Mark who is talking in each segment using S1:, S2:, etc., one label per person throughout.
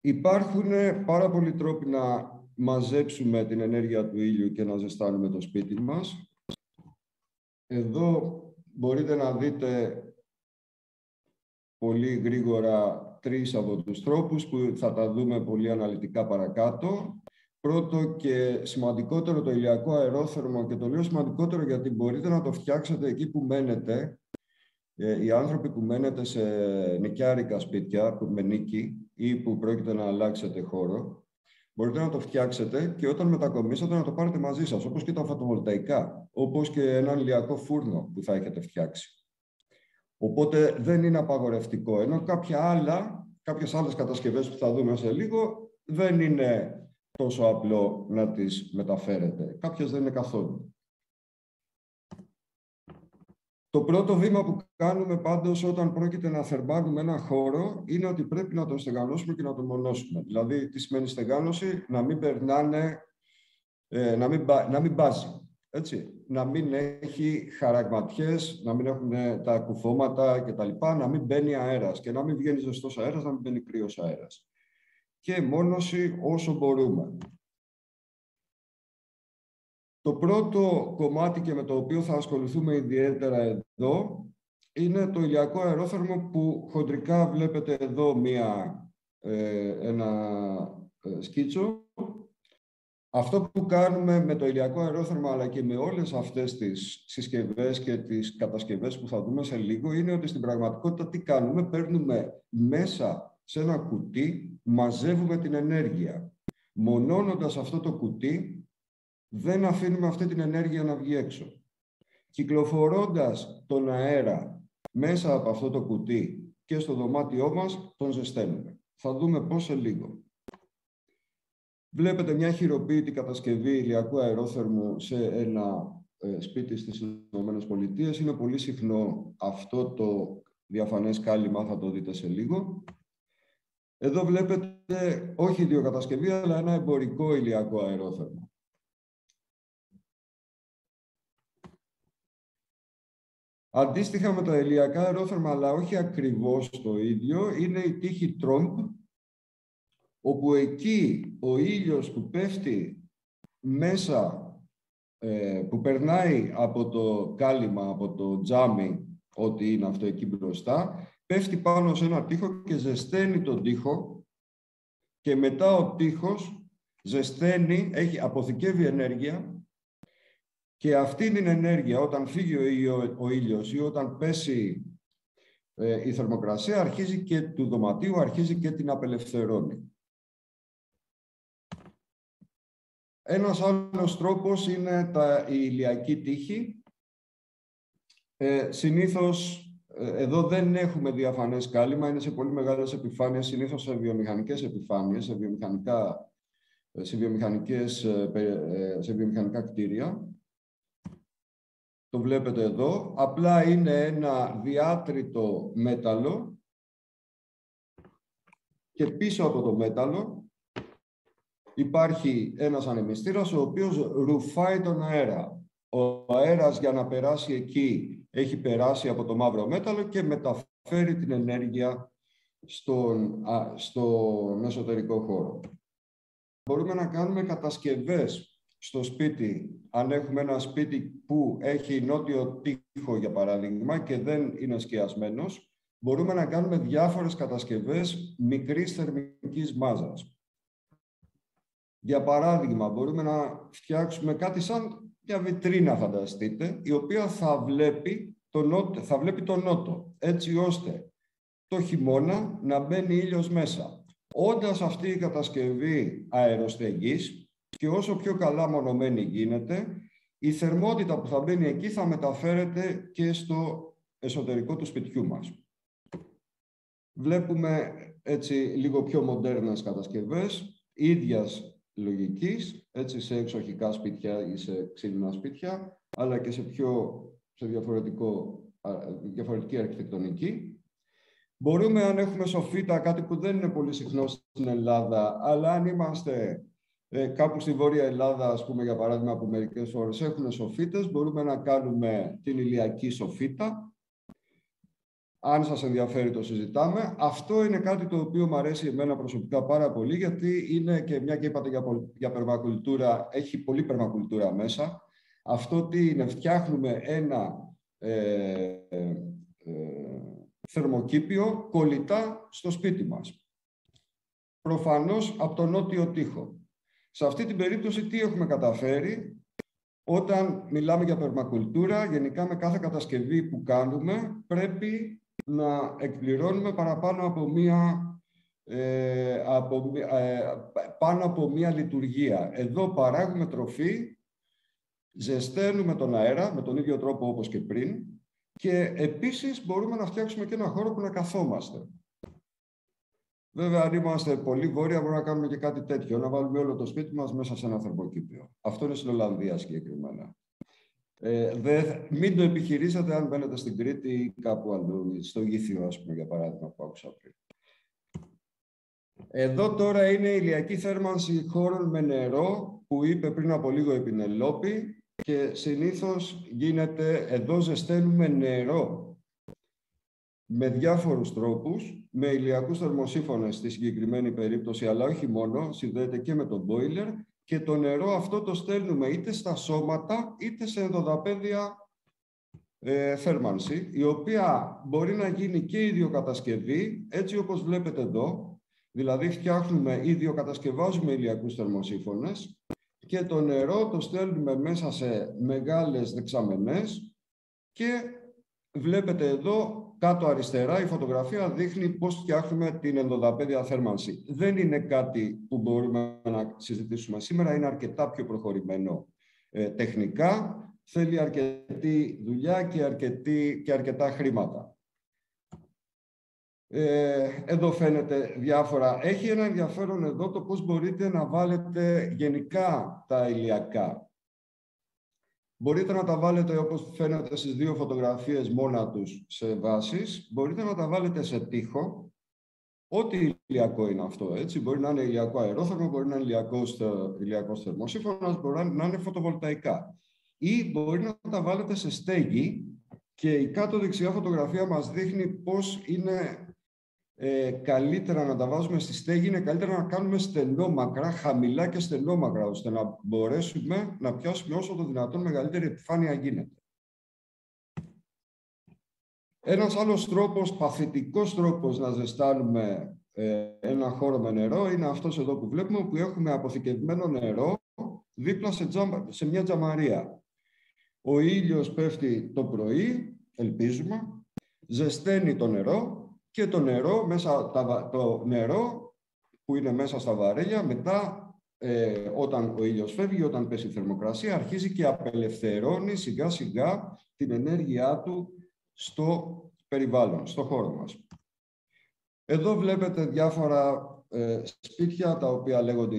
S1: Υπάρχουν πάρα πολλοί τρόποι να μαζέψουμε την ενέργεια του ήλιου και να ζεστάνουμε το σπίτι μας. Εδώ μπορείτε να δείτε πολύ γρήγορα 3 από τους τρόπους που θα τα δούμε πολύ αναλυτικά παρακάτω. Πρώτο και σημαντικότερο, το ηλιακό αερόθερμο, και το λέω σημαντικότερο γιατί μπορείτε να το φτιάξετε εκεί που μένετε. Οι άνθρωποι που μένετε σε νοικιάρικα σπίτια, με νοίκη ή που πρόκειται να αλλάξετε χώρο, μπορείτε να το φτιάξετε και όταν μετακομίσετε να το πάρετε μαζί σας, όπως και τα φωτοβολταϊκά, όπως και έναν ηλιακό φούρνο που θα έχετε φτιάξει. Οπότε δεν είναι απαγορευτικό, ενώ κάποιες άλλες κατασκευές που θα δούμε σε λίγο δεν είναι τόσο απλό να τις μεταφέρετε. Κάποιες δεν είναι καθόλου. Το πρώτο βήμα που κάνουμε πάντως όταν πρόκειται να θερμάνουμε ένα χώρο είναι ότι πρέπει να τον στεγανώσουμε και να τον μονώσουμε. Δηλαδή, τι σημαίνει στεγάνωση? Να μην περνάνε, να μην μπάζει. Έτσι. Να μην έχει χαραγματιές, να μην έχουν τα κουφώματα κτλ. Να μην μπαίνει αέρας και να μην βγαίνει ζεστός αέρας, να μην μπαίνει κρύος αέρας. Και μόνωση όσο μπορούμε. Το πρώτο κομμάτι και με το οποίο θα ασχοληθούμε ιδιαίτερα εδώ είναι το ηλιακό αερόθερμο που χοντρικά βλέπετε εδώ ένα σκίτσο. Αυτό που κάνουμε με το ηλιακό αερόθερμο αλλά και με όλες αυτές τις συσκευές και τις κατασκευές που θα δούμε σε λίγο είναι ότι στην πραγματικότητα τι κάνουμε? Παίρνουμε μέσα σε ένα κουτί, μαζεύουμε την ενέργεια. Μονώνοντας αυτό το κουτί, δεν αφήνουμε αυτή την ενέργεια να βγει έξω. Κυκλοφορώντας τον αέρα μέσα από αυτό το κουτί και στο δωμάτιό μας, τον ζεσταίνουμε. Θα δούμε πώς σε λίγο. Βλέπετε μια χειροποίητη κατασκευή ηλιακού αερόθερμου σε ένα σπίτι στις ΗΠΑ. Είναι πολύ συχνό αυτό το διαφανές κάλυμα, θα το δείτε σε λίγο. Εδώ βλέπετε όχι ιδιοκατασκευή, αλλά ένα εμπορικό ηλιακό αερόθερμο. Αντίστοιχα με τα ηλιακά αερόθερμα, αλλά όχι ακριβώς το ίδιο, είναι η τείχη Τρόμπ, όπου εκεί ο ήλιος που πέφτει μέσα, που περνάει από το κάλυμα, από το τζάμι, ό,τι είναι αυτό εκεί μπροστά, πέφτει πάνω σε ένα τοίχο και ζεσταίνει τον τοίχο και μετά ο τοίχος ζεσταίνει, αποθηκεύει ενέργεια. Και αυτή την ενέργεια, όταν φύγει ο ήλιος ή όταν πέσει η θερμοκρασία, αρχίζει και του δωματίου, αρχίζει και την απελευθερώνει. Ένας άλλος τρόπος είναι η ηλιακή τείχη. Συνήθως, εδώ δεν έχουμε διαφανές κάλυμα, είναι σε πολύ μεγάλες επιφάνειες, συνήθως σε βιομηχανικές επιφάνειες, σε βιομηχανικά κτίρια. Το βλέπετε εδώ, απλά είναι ένα διάτριτο μέταλλο και πίσω από το μέταλλο υπάρχει ένας ανεμιστήρας ο οποίος ρουφάει τον αέρα. Ο αέρας για να περάσει εκεί έχει περάσει από το μαύρο μέταλλο και μεταφέρει την ενέργεια στον εσωτερικό χώρο. Μπορούμε να κάνουμε κατασκευές στο σπίτι, αν έχουμε ένα σπίτι που έχει νότιο τοίχο, για παράδειγμα, και δεν είναι σκιασμένος, μπορούμε να κάνουμε διάφορες κατασκευές μικρής θερμικής μάζας. Για παράδειγμα, μπορούμε να φτιάξουμε κάτι σαν μια βιτρίνα, φανταστείτε, η οποία θα βλέπει τον νότο, έτσι ώστε το χειμώνα να μπαίνει ήλιος μέσα. Όντας αυτή η κατασκευή αεροστεγής, και όσο πιο καλά μονωμένη γίνεται, η θερμότητα που θα μπαίνει εκεί θα μεταφέρεται και στο εσωτερικό του σπιτιού μας. Βλέπουμε έτσι λίγο πιο μοντέρνες κατασκευές, ίδιας λογικής, έτσι σε εξοχικά σπίτια ή σε ξύλινα σπίτια, αλλά και σε διαφορετική αρχιτεκτονική. Μπορούμε, αν έχουμε σοφίτα, κάτι που δεν είναι πολύ συχνό στην Ελλάδα, αλλά αν είμαστε κάπου στη Βόρεια Ελλάδα, ας πούμε, για παράδειγμα, που μερικές φορές έχουν σοφίτες, μπορούμε να κάνουμε την ηλιακή σοφίτα. Αν σας ενδιαφέρει το συζητάμε. Αυτό είναι κάτι το οποίο μου αρέσει εμένα προσωπικά πάρα πολύ, γιατί είναι και μια και είπατε για περμακουλτούρα, έχει πολύ περμακουλτούρα μέσα. Αυτό τι είναι, φτιάχνουμε ένα θερμοκήπιο κολλητά στο σπίτι μας. Προφανώς από τον νότιο τοίχο. Σε αυτή την περίπτωση τι έχουμε καταφέρει? Όταν μιλάμε για περμακουλτούρα, γενικά με κάθε κατασκευή που κάνουμε, πρέπει να εκπληρώνουμε παραπάνω από μία λειτουργία. Εδώ παράγουμε τροφή, ζεσταίνουμε τον αέρα με τον ίδιο τρόπο όπως και πριν και επίσης μπορούμε να φτιάξουμε και ένα χώρο που να καθόμαστε. Βέβαια, αν είμαστε πολύ βόρεια, μπορούμε να κάνουμε και κάτι τέτοιο, να βάλουμε όλο το σπίτι μας μέσα σε ένα θερμοκήπιο. Αυτό είναι στην Ολλανδία συγκεκριμένα. Μην το επιχειρήσετε αν μπαίνετε στην Κρήτη ή κάπου αλλού, στο Γήθιο, ας πούμε, για παράδειγμα, που άκουσα πριν. Εδώ τώρα είναι η ηλιακή θέρμανση χώρων με νερό, που είπε πριν από λίγο η Πινελόπη, και συνήθως γίνεται, εδώ ζεσταίνουμε νερό με διάφορους τρόπους, με ηλιακούς θερμοσύφωνες στη συγκεκριμένη περίπτωση, αλλά όχι μόνο, συνδέεται και με το boiler, και το νερό αυτό το στέλνουμε είτε στα σώματα, είτε σε ενδοδαπέδια θέρμανση, η οποία μπορεί να γίνει και ιδιοκατασκευή, έτσι όπως βλέπετε εδώ, δηλαδή φτιάχνουμε, ιδιοκατασκευάζουμε ηλιακούς θερμοσύφωνες και το νερό το στέλνουμε μέσα σε μεγάλες δεξαμενές και βλέπετε εδώ, κάτω αριστερά, η φωτογραφία δείχνει πώς φτιάχνουμε την ενδοδαπέδια θέρμανση. Δεν είναι κάτι που μπορούμε να συζητήσουμε σήμερα, είναι αρκετά πιο προχωρημένο τεχνικά, θέλει αρκετή δουλειά και αρκετά χρήματα. Εδώ φαίνεται διάφορα. Έχει ένα ενδιαφέρον εδώ το πώς μπορείτε να βάλετε γενικά τα ηλιακά. Μπορείτε να τα βάλετε όπως φαίνεται στις δύο φωτογραφίες μόνα τους σε βάσεις. Μπορείτε να τα βάλετε σε τοίχο. Ό,τι ηλιακό είναι αυτό, έτσι. Μπορεί να είναι ηλιακό αερόθερμο, μπορεί να είναι ηλιακός θερμοσύφωνας, μπορεί να είναι φωτοβολταϊκά. Ή μπορεί να τα βάλετε σε στέγη και η κάτω δεξιά φωτογραφία μας δείχνει πώς είναι καλύτερα να τα βάζουμε στη στέγη, είναι καλύτερα να κάνουμε στενόμακρα, χαμηλά και στενόμακρα, ώστε να μπορέσουμε να πιάσουμε όσο το δυνατόν μεγαλύτερη επιφάνεια γίνεται. Ένας άλλος τρόπος, παθητικός τρόπος να ζεστάνουμε ένα χώρο με νερό είναι αυτός εδώ που βλέπουμε, που έχουμε αποθηκευμένο νερό δίπλα σε μια τζαμαρία. Ο ήλιος πέφτει το πρωί, ελπίζουμε, ζεσταίνει το νερό και το νερό που είναι μέσα στα βαρέλια, μετά όταν ο ήλιος φεύγει, όταν πέσει η θερμοκρασία, αρχίζει και απελευθερώνει σιγά σιγά την ενέργειά του στο περιβάλλον, στο χώρο μας. Εδώ βλέπετε διάφορα σπίτια, τα οποία λέγονται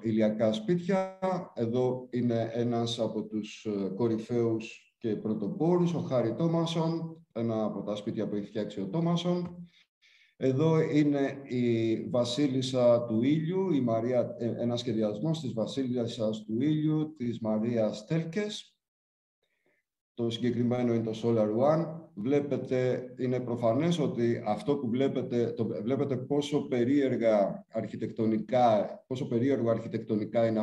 S1: ηλιακά σπίτια. Εδώ είναι ένας από τους κορυφαίους και πρωτοπόρους, ο Χάρι Τόμασον, ένα από τα σπίτια που έχει φτιάξει ο Τόμασον. Εδώ είναι η Βασίλισσα του Ήλιου, ένας σχεδιασμός της Βασίλισσας του Ήλιου, της Μαρίας Τέλκες. Το συγκεκριμένο είναι το Solar One. Βλέπετε, είναι προφανές ότι αυτό που βλέπετε πόσο περίεργο αρχιτεκτονικά είναι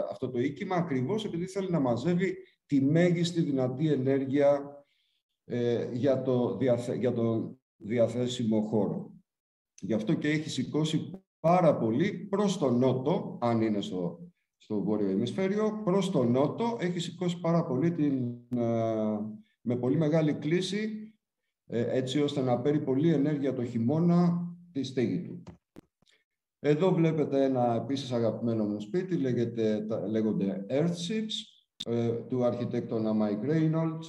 S1: αυτό το οίκημα, ακριβώς επειδή θέλει να μαζεύει τη μέγιστη δυνατή ενέργεια για το διαθέσιμο χώρο. Γι' αυτό και έχει σηκώσει πάρα πολύ προς τον νότο, αν είναι στο βόρειο ημισφαίριο, προς τον νότο έχει σηκώσει πάρα πολύ με πολύ μεγάλη κλίση, έτσι ώστε να παίρνει πολλή ενέργεια το χειμώνα τη στέγη του. Εδώ βλέπετε ένα επίσης αγαπημένο μου σπίτι, λέγονται Earthships, του αρχιτέκτονα Mike Reynolds,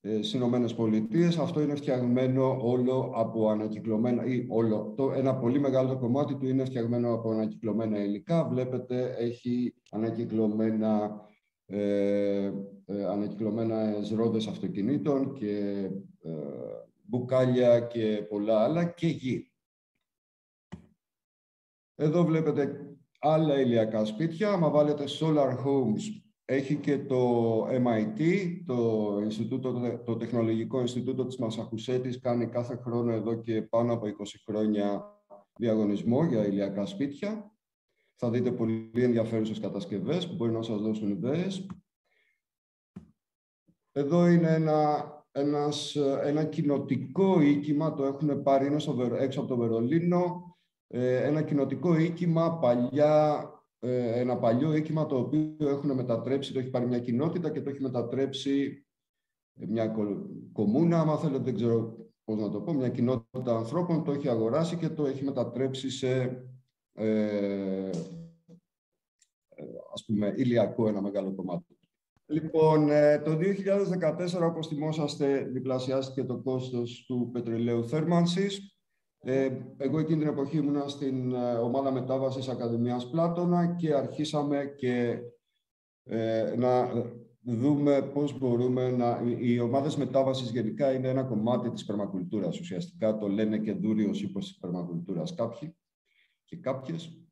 S1: στις Ηνωμένες Πολιτείες. Αυτό είναι φτιαγμένο όλο από ανακυκλωμένα, ένα πολύ μεγάλο κομμάτι του είναι φτιαγμένο από ανακυκλωμένα υλικά. Βλέπετε, έχει ανακυκλωμένες ρόδες αυτοκινήτων και μπουκάλια και πολλά άλλα και γη. Εδώ βλέπετε άλλα ηλιακά σπίτια. Άμα βάλετε solar homes Έχει και το MIT, το Τεχνολογικό Ινστιτούτο της Μασαχουσέτης, κάνει κάθε χρόνο εδώ και πάνω από 20 χρόνια διαγωνισμό για ηλιακά σπίτια. Θα δείτε πολύ ενδιαφέρουσες κατασκευές που μπορεί να σας δώσουν ιδέες. Εδώ είναι ένα κοινοτικό οίκημα, το έχουν πάρει, είναι έξω από το Βερολίνο, ένα κοινοτικό οίκημα, ένα παλιό οίκημα το οποίο έχουν μετατρέψει, το έχει πάρει μια κοινότητα και το έχει μετατρέψει μια κομμούνα, άμα θέλετε, δεν ξέρω πώς να το πω, μια κοινότητα ανθρώπων, το έχει αγοράσει και το έχει μετατρέψει σε ας πούμε ηλιακό ένα μεγάλο κομμάτι. Λοιπόν, το 2014, όπως θυμόσαστε, διπλασιάστηκε το κόστος του πετρελαίου θέρμανσης. Εγώ εκείνη την εποχή ήμουνα στην ομάδα μετάβασης Ακαδημίας Πλάτωνα και αρχίσαμε και να δούμε πώς μπορούμε να... Οι ομάδες μετάβασης γενικά είναι ένα κομμάτι της περμακουλτούρας. Ουσιαστικά το λένε και δούριος ύπος της περμακουλτούρας κάποιοι και κάποιες.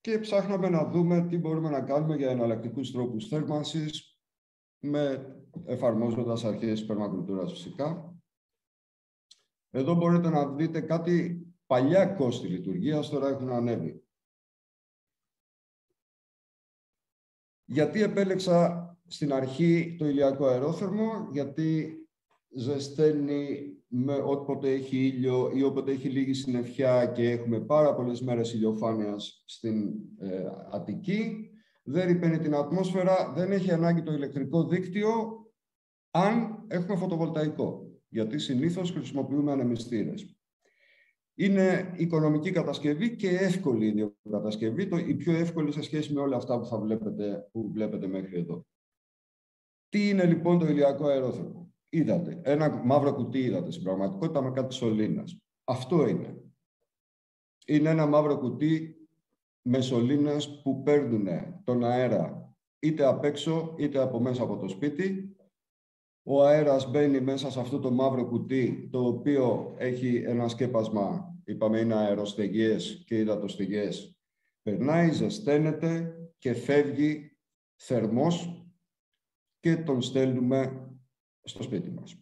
S1: Και ψάχναμε να δούμε τι μπορούμε να κάνουμε για εναλλακτικούς τρόπους θέρμανσης εφαρμόζοντας αρχές της περμακουλτούρας φυσικά. Εδώ μπορείτε να δείτε κάτι παλιά κόστη λειτουργίας, τώρα έχουν ανέβει. Γιατί επέλεξα στην αρχή το ηλιακό αερόθερμο? Γιατί ζεσταίνει όποτε έχει ήλιο ή όποτε έχει λίγη συννεφιά και έχουμε πάρα πολλές μέρες ηλιοφάνειας στην Αττική. Δεν ρυπαίνει την ατμόσφαιρα, δεν έχει ανάγκη το ηλεκτρικό δίκτυο αν έχουμε φωτοβολταϊκό. Γιατί συνήθως χρησιμοποιούμε ανεμιστήρες. Είναι οικονομική κατασκευή και εύκολη η κατασκευή, η πιο εύκολη σε σχέση με όλα αυτά που βλέπετε μέχρι εδώ. Τι είναι λοιπόν το ηλιακό αερόθερμο? Είδατε, ένα μαύρο κουτί είδατε στην πραγματικότητα με κάτι σωλήνας. Αυτό είναι. Είναι ένα μαύρο κουτί με σωλήνες που παίρνουν τον αέρα είτε απ' έξω είτε από μέσα από το σπίτι. Ο αέρας μπαίνει μέσα σε αυτό το μαύρο κουτί, το οποίο έχει ένα σκέπασμα, είπαμε είναι αεροστεγιές και υδατοστεγιές. Περνάει, ζεσταίνεται και φεύγει θερμός και τον στέλνουμε στο σπίτι μας.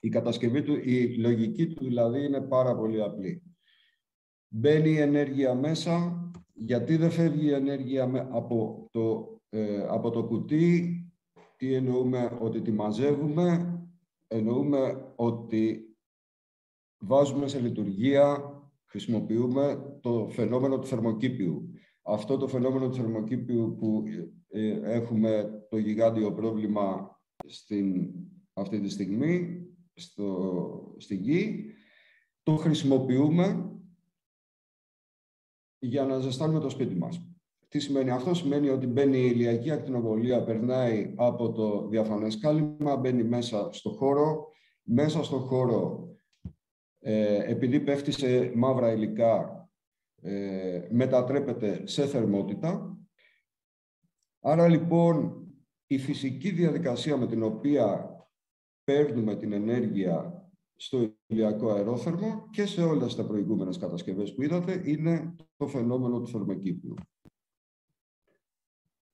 S1: Η κατασκευή του, η λογική του δηλαδή είναι πάρα πολύ απλή. Μπαίνει η ενέργεια μέσα. Γιατί δεν φεύγει η ενέργεια από το κουτί? Τι εννοούμε? Ότι τη μαζεύουμε. Εννοούμε ότι βάζουμε σε λειτουργία, χρησιμοποιούμε το φαινόμενο του θερμοκήπιου. Αυτό το φαινόμενο του θερμοκήπιου που έχουμε το γιγάντιο πρόβλημα αυτή τη στιγμή στη Γη, το χρησιμοποιούμε για να ζεστάνουμε το σπίτι μας. Τι σημαίνει αυτό? Σημαίνει ότι μπαίνει η ηλιακή ακτινοβολία, περνάει από το διαφανές κάλυμα, μπαίνει μέσα στο χώρο. Μέσα στο χώρο, επειδή πέφτει σε μαύρα υλικά, μετατρέπεται σε θερμότητα. Άρα λοιπόν η φυσική διαδικασία με την οποία παίρνουμε την ενέργεια στο ηλιακό αερόθερμο και σε όλες τα προηγούμενες κατασκευές που είδατε είναι το φαινόμενο του θερμοκήπιου.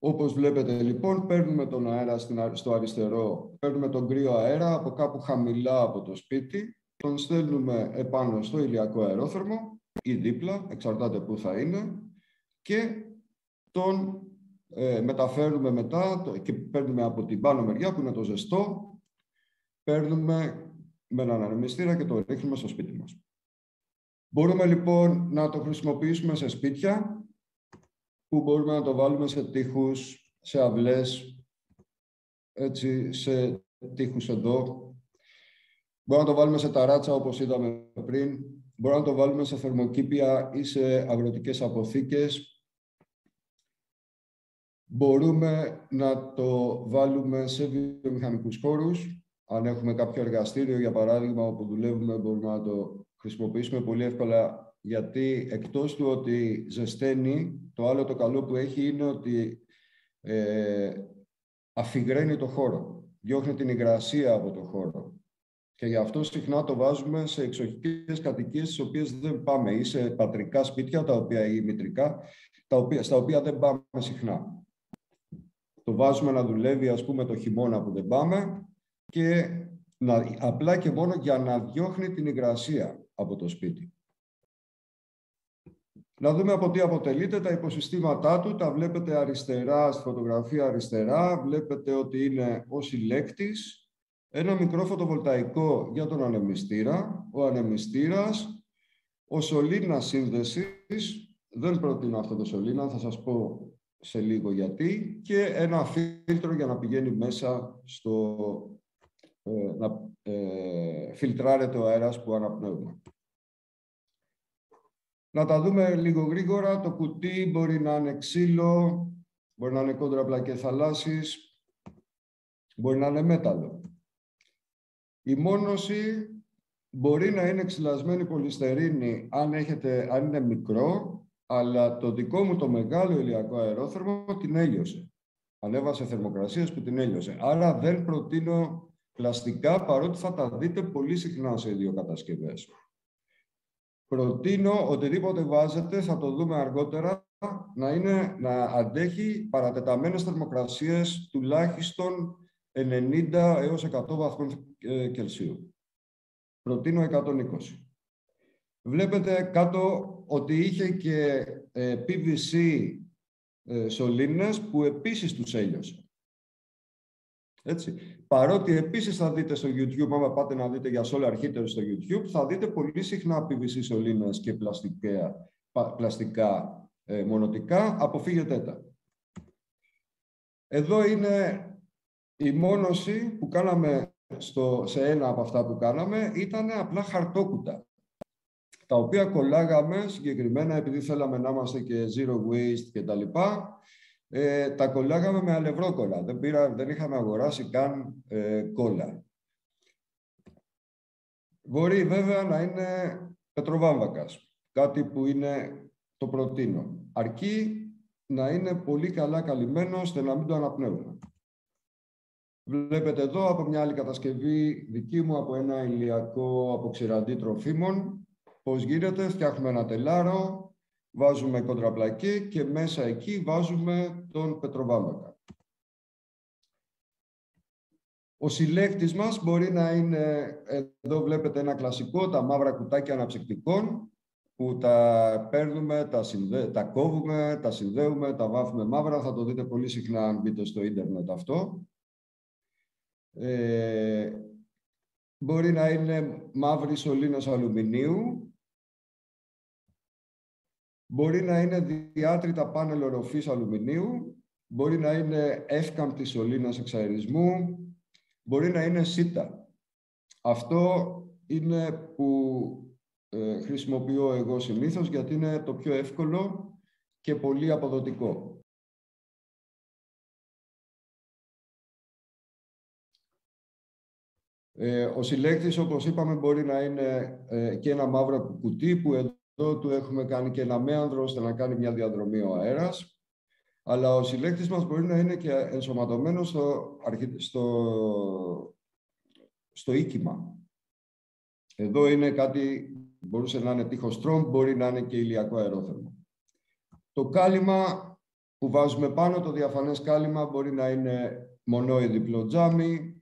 S1: Όπως βλέπετε λοιπόν, παίρνουμε τον αέρα στο αριστερό, παίρνουμε τον κρύο αέρα από κάπου χαμηλά από το σπίτι, τον στέλνουμε επάνω στο ηλιακό αερόθερμο ή δίπλα, εξαρτάται πού θα είναι, και τον μεταφέρουμε μετά και παίρνουμε από την πάνω μεριά που είναι το ζεστό, παίρνουμε με έναν ανεμιστήρα και το ρίχνουμε στο σπίτι μας. Μπορούμε λοιπόν να το χρησιμοποιήσουμε σε σπίτια, που μπορούμε να το βάλουμε σε τοίχους, σε αυλές, έτσι, σε τοίχους εδώ. Μπορούμε να το βάλουμε σε ταράτσα όπως είδαμε πριν. Μπορούμε να το βάλουμε σε θερμοκήπια ή σε αγροτικές αποθήκες. Μπορούμε να το βάλουμε σε βιομηχανικούς χώρους. Αν έχουμε κάποιο εργαστήριο, για παράδειγμα, όπου δουλεύουμε, μπορούμε να το χρησιμοποιήσουμε πολύ εύκολα, γιατί εκτός του ότι ζεσταίνει, το άλλο το καλό που έχει είναι ότι αφιγραίνει το χώρο, διώχνει την υγρασία από το χώρο. Και γι' αυτό συχνά το βάζουμε σε εξοχικές κατοικίες, στις οποίες δεν πάμε, ή σε πατρικά σπίτια, τα οποία ή μητρικά, στα οποία δεν πάμε συχνά. Το βάζουμε να δουλεύει, ας πούμε, το χειμώνα που δεν πάμε και απλά και μόνο για να διώχνει την υγρασία από το σπίτι. Να δούμε από τι αποτελείται τα υποσυστήματά του. Τα βλέπετε αριστερά, στη φωτογραφία αριστερά. Βλέπετε ότι είναι ο συλλέκτης, ένα μικρό φωτοβολταϊκό για τον ανεμιστήρα, ο ανεμιστήρας, ο σωλήνας σύνδεσης. Δεν προτείνω αυτό το σωλήνα, θα σας πω σε λίγο γιατί. Και ένα φίλτρο για να πηγαίνει μέσα να φιλτράρεται ο αέρας που αναπνέουμε. Να τα δούμε λίγο γρήγορα. Το κουτί μπορεί να είναι ξύλο, μπορεί να είναι κόντρα πλακέ θαλάσσης, μπορεί να είναι μέταλλο. Η μόνωση μπορεί να είναι ξυλασμένη πολυστερίνη αν είναι μικρό, αλλά το δικό μου το μεγάλο ηλιακό αερόθερμο την έλειωσε. Ανέβασε θερμοκρασίες που την έλειωσε. Άρα δεν προτείνω πλαστικά, παρότι θα τα δείτε πολύ συχνά σε ιδιοκατασκευές. Προτείνω οτιδήποτε βάζετε, θα το δούμε αργότερα, να αντέχει παρατεταμένες θερμοκρασίες τουλάχιστον 90 έως 100 βαθμών Κελσίου. Προτείνω 120. Βλέπετε κάτω ότι είχε και PVC σωλήνες που επίσης τους έλειωσε. Έτσι. Παρότι επίσης θα δείτε στο YouTube, άμα πάτε να δείτε για solar heaters στο YouTube, θα δείτε πολύ συχνά PVC σωλήνες και πλαστικά μονοτικά. Αποφύγετε τα. Εδώ είναι η μόνωση που κάναμε σε ένα από αυτά που κάναμε, ήταν απλά χαρτόκουτα, τα οποία κολλάγαμε συγκεκριμένα, επειδή θέλαμε να είμαστε και zero waste και τα λοιπά, τα κολλάγαμε με αλευρόκολλα. Δεν είχαμε αγοράσει καν κόλλα. Μπορεί βέβαια να είναι πετροβάμβακας, κάτι που είναι το προτείνω. Αρκεί να είναι πολύ καλά καλυμμένο, ώστε να μην το αναπνέουμε. Βλέπετε εδώ από μια άλλη κατασκευή δική μου, από ένα ηλιακό αποξηραντή τροφίμων, πώς γίνεται. Φτιάχνουμε ένα τελάρο, βάζουμε κοντραπλακέ και μέσα εκεί βάζουμε τον πετροβάμβακα. Ο συλλέκτης μας μπορεί να είναι, εδώ βλέπετε ένα κλασικό, τα μαύρα κουτάκια αναψυκτικών, που τα παίρνουμε, τα κόβουμε, τα συνδέουμε, τα βάφουμε μαύρα. Θα το δείτε πολύ συχνά αν μπείτε στο ίντερνετ αυτό. Μπορεί να είναι μαύρη σωλήνας αλουμινίου. Μπορεί να είναι διάτρητα πάνελ οροφής αλουμινίου. Μπορεί να είναι εύκαμπτη σωλήνας εξαερισμού. Μπορεί να είναι σίτα. Αυτό είναι που χρησιμοποιώ εγώ συνήθως, γιατί είναι το πιο εύκολο και πολύ αποδοτικό. Ο συλλέκτης, όπως είπαμε, μπορεί να είναι και ένα μαύρο κουτί, που εδώ του έχουμε κάνει και ένα μέανδρο, ώστε να κάνει μια διαδρομή ο αέρας. Αλλά ο συλλέκτης μας μπορεί να είναι και ενσωματωμένο στο οίκημα. Εδώ είναι κάτι, μπορούσε να είναι τείχος τρόμπ, μπορεί να είναι και ηλιακό αερόθερμο. Το κάλυμα που βάζουμε πάνω, το διαφανές κάλυμα, μπορεί να είναι μονό ή διπλό τζάμι.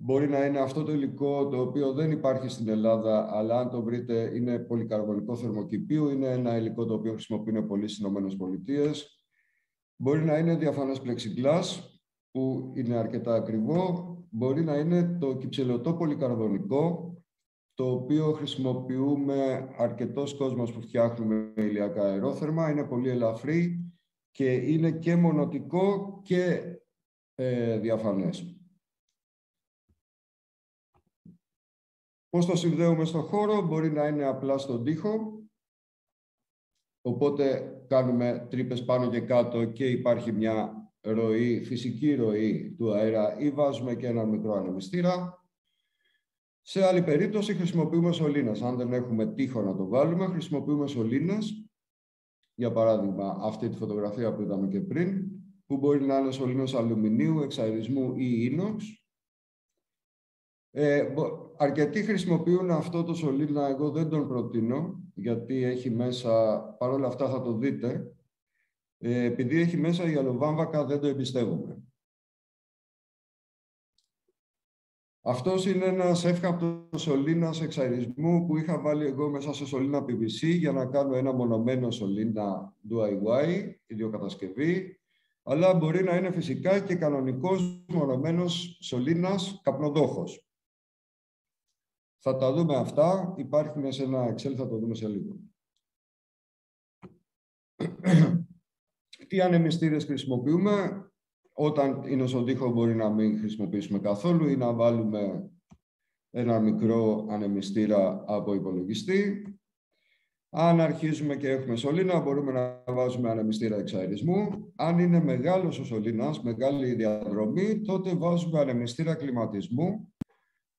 S1: Μπορεί να είναι αυτό το υλικό το οποίο δεν υπάρχει στην Ελλάδα, αλλά αν το βρείτε είναι πολυκαρβονικό θερμοκηπίου. Είναι ένα υλικό το οποίο χρησιμοποιούν πολύ στις ΗΠΑ. Μπορεί να είναι διαφανές πλεξιγκλάς, που είναι αρκετά ακριβό. Μπορεί να είναι το κυψελωτό πολυκαρβονικό, το οποίο χρησιμοποιούμε αρκετός κόσμος που φτιάχνουμε ηλιακά αερόθερμα. Είναι πολύ ελαφρύ και είναι και μονοτικό και διαφανές. Πώς το συνδέουμε στον χώρο? Μπορεί να είναι απλά στον τοίχο, οπότε κάνουμε τρύπες πάνω και κάτω και υπάρχει μια ροή, φυσική ροή του αέρα, ή βάζουμε και ένα μικρό ανεμιστήρα. Σε άλλη περίπτωση χρησιμοποιούμε σωλήνες. Αν δεν έχουμε τοίχο να το βάλουμε, χρησιμοποιούμε σωλήνες. Για παράδειγμα, αυτή τη φωτογραφία που είδαμε και πριν, που μπορεί να είναι σωλήνες αλουμινίου, εξαερισμού ή ίνοξ. Αρκετοί χρησιμοποιούν αυτό το σωλήνα, εγώ δεν τον προτείνω, γιατί έχει μέσα, παρόλα αυτά θα το δείτε, Επειδή έχει μέσα υαλοβάμβακα, δεν το εμπιστεύομαι. Αυτός είναι ένας εύκαπτος σωλήνας εξαρισμού που είχα βάλει εγώ μέσα σε σωλήνα PVC για να κάνω ένα μονομένο σωλήνα DIY, ιδιοκατασκευή, αλλά μπορεί να είναι φυσικά και κανονικός μονομένος σωλήνας καπνοδόχος. Θα τα δούμε αυτά, υπάρχει σε ένα Excel, θα το δούμε σε λίγο. Τι ανεμιστήρες χρησιμοποιούμε? Όταν είναι στον τοίχο μπορεί να μην χρησιμοποιήσουμε καθόλου ή να βάλουμε ένα μικρό ανεμιστήρα από υπολογιστή. Αν αρχίζουμε και έχουμε σωλήνα, μπορούμε να βάζουμε ανεμιστήρα εξαερισμού. Αν είναι μεγάλος ο σωλήνας, μεγάλη διαδρομή, τότε βάζουμε ανεμιστήρα κλιματισμού,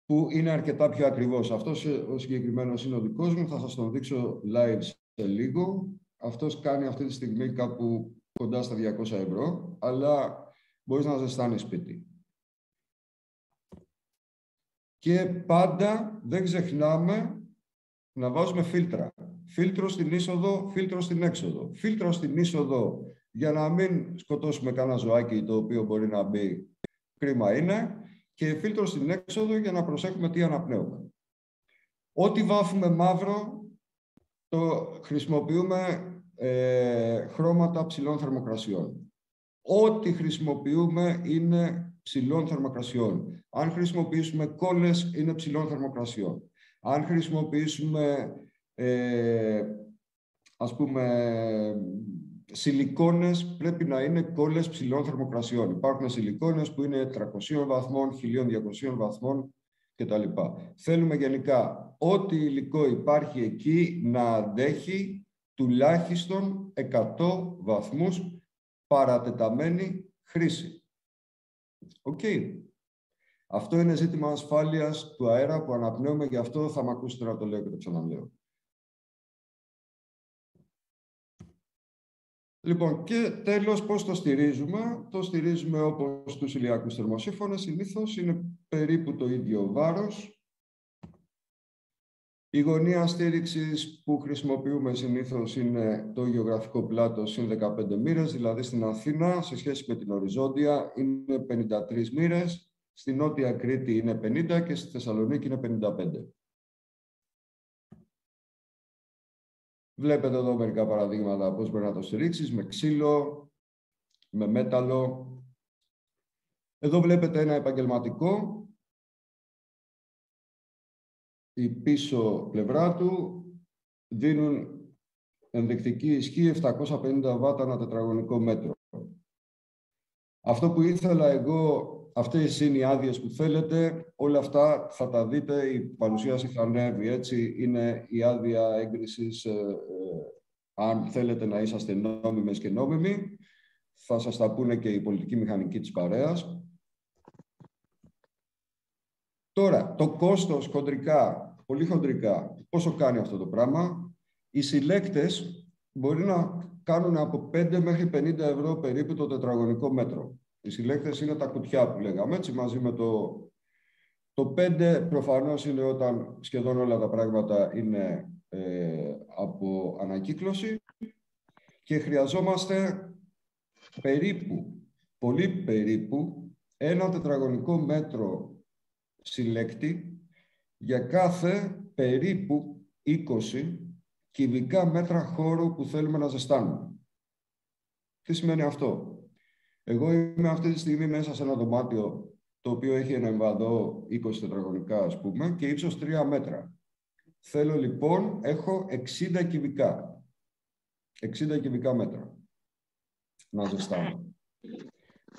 S1: που είναι αρκετά πιο ακριβώς. Αυτός ο συγκεκριμένος είναι ο δικός μου, θα σας τον δείξω live σε λίγο. Αυτός κάνει αυτή τη στιγμή κάπου κοντά στα 200 ευρώ, αλλά μπορείς να ζεστάνεις σπίτι. Και πάντα δεν ξεχνάμε να βάζουμε φίλτρα. Φίλτρο στην είσοδο, φίλτρο στην έξοδο. Φίλτρο στην είσοδο για να μην σκοτώσουμε κανένα ζωάκι το οποίο μπορεί να μπει, κρίμα είναι. Και φίλτρο στην έξοδο για να προσέχουμε τι αναπνέουμε. Ό,τι βάφουμε μαύρο, το χρησιμοποιούμε χρώματα ψηλών θερμοκρασιών. Ό,τι χρησιμοποιούμε είναι ψηλών θερμοκρασιών. Αν χρησιμοποιήσουμε κόλλες, είναι ψηλών θερμοκρασιών. Αν χρησιμοποιήσουμε, ας πούμε, σιλικόνες, πρέπει να είναι κόλλες ψηλών θερμοκρασιών. Υπάρχουν σιλικόνες που είναι 300 βαθμών, 1200 βαθμών κτλ. Θέλουμε γενικά ό,τι υλικό υπάρχει εκεί να αντέχει τουλάχιστον 100 βαθμούς παρατεταμένη χρήση. Οκ. Αυτό είναι ζήτημα ασφάλειας του αέρα που αναπνέουμε, γι' αυτό θα με ακούσετε να το λέω και το ξαναλέω. Λοιπόν, και τέλος πώς το στηρίζουμε. Το στηρίζουμε όπως τους ηλιακούς θερμοσύφωνες, συνήθως είναι περίπου το ίδιο βάρος. Η γωνία στήριξης που χρησιμοποιούμε συνήθως είναι το γεωγραφικό πλάτο συν 15 μοίρες, δηλαδή στην Αθήνα, σε σχέση με την οριζόντια, είναι 53 μοίρες, στη Νότια Κρήτη είναι 50 και στη Θεσσαλονίκη είναι 55. Βλέπετε εδώ μερικά παραδείγματα πώς μπορεί να το στηρίξεις, με ξύλο, με μέταλλο. Εδώ βλέπετε ένα επαγγελματικό. Η πίσω πλευρά του δίνουν ενδεικτική ισχύ 750 βάτα ανά τετραγωνικό μέτρο. Αυτό που ήθελα εγώ, αυτές είναι οι άδειες που θέλετε, όλα αυτά θα τα δείτε, η παρουσίαση θα ανέβει, έτσι, είναι η άδεια έγκρισης, αν θέλετε να είσαστε νόμιμες και νόμιμοι, θα σας τα πούνε και οι πολιτικοί μηχανικοί της παρέας. Τώρα, το κόστος χοντρικά, πολύ χοντρικά, πόσο κάνει αυτό το πράγμα? Οι συλλέκτες μπορεί να κάνουν από 5 μέχρι 50 ευρώ περίπου το τετραγωνικό μέτρο. Οι συλλέκτες είναι τα κουτιά που λέγαμε, έτσι, μαζί με το 5 προφανώς είναι όταν σχεδόν όλα τα πράγματα είναι από ανακύκλωση και χρειαζόμαστε περίπου, πολύ περίπου, ένα τετραγωνικό μέτρο συλλέκτη για κάθε περίπου 20 κυβικά μέτρα χώρου που θέλουμε να ζεστάνουμε. Τι σημαίνει αυτό? Εγώ είμαι αυτή τη στιγμή μέσα σε ένα δωμάτιο το οποίο έχει ένα εμβαδό 20 τετραγωνικά, ας πούμε, και ύψος 3 μέτρα. Θέλω λοιπόν, έχω 60 κυβικά. 60 κυβικά μέτρα να ζεστάνω.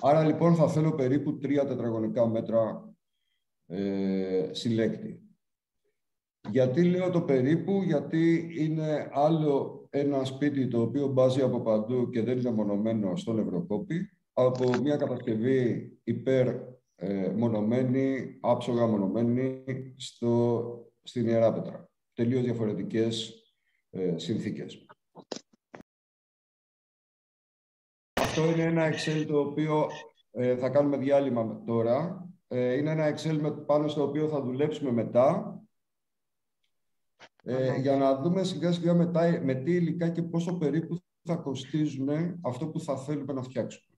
S1: Άρα λοιπόν θα θέλω περίπου 3 τετραγωνικά μέτρα συλλέκτη. Γιατί λέω το περίπου? Γιατί είναι άλλο ένα σπίτι το οποίο μπάζει από παντού και δεν είναι μονομένο στον Ευρωκόπη, από μια κατασκευή μονομένη, άψογα μονομένη στην Ιεράπετρα. Τελείως διαφορετικές συνθήκες. Αυτό είναι ένα Excel το οποίο θα κάνουμε διάλειμμα τώρα. Είναι ένα Excel πάνω στο οποίο θα δουλέψουμε μετά. Για να δούμε σιγά σιγά μετά με τι υλικά και πόσο περίπου θα κοστίζουν αυτό που θα θέλουμε να φτιάξουμε.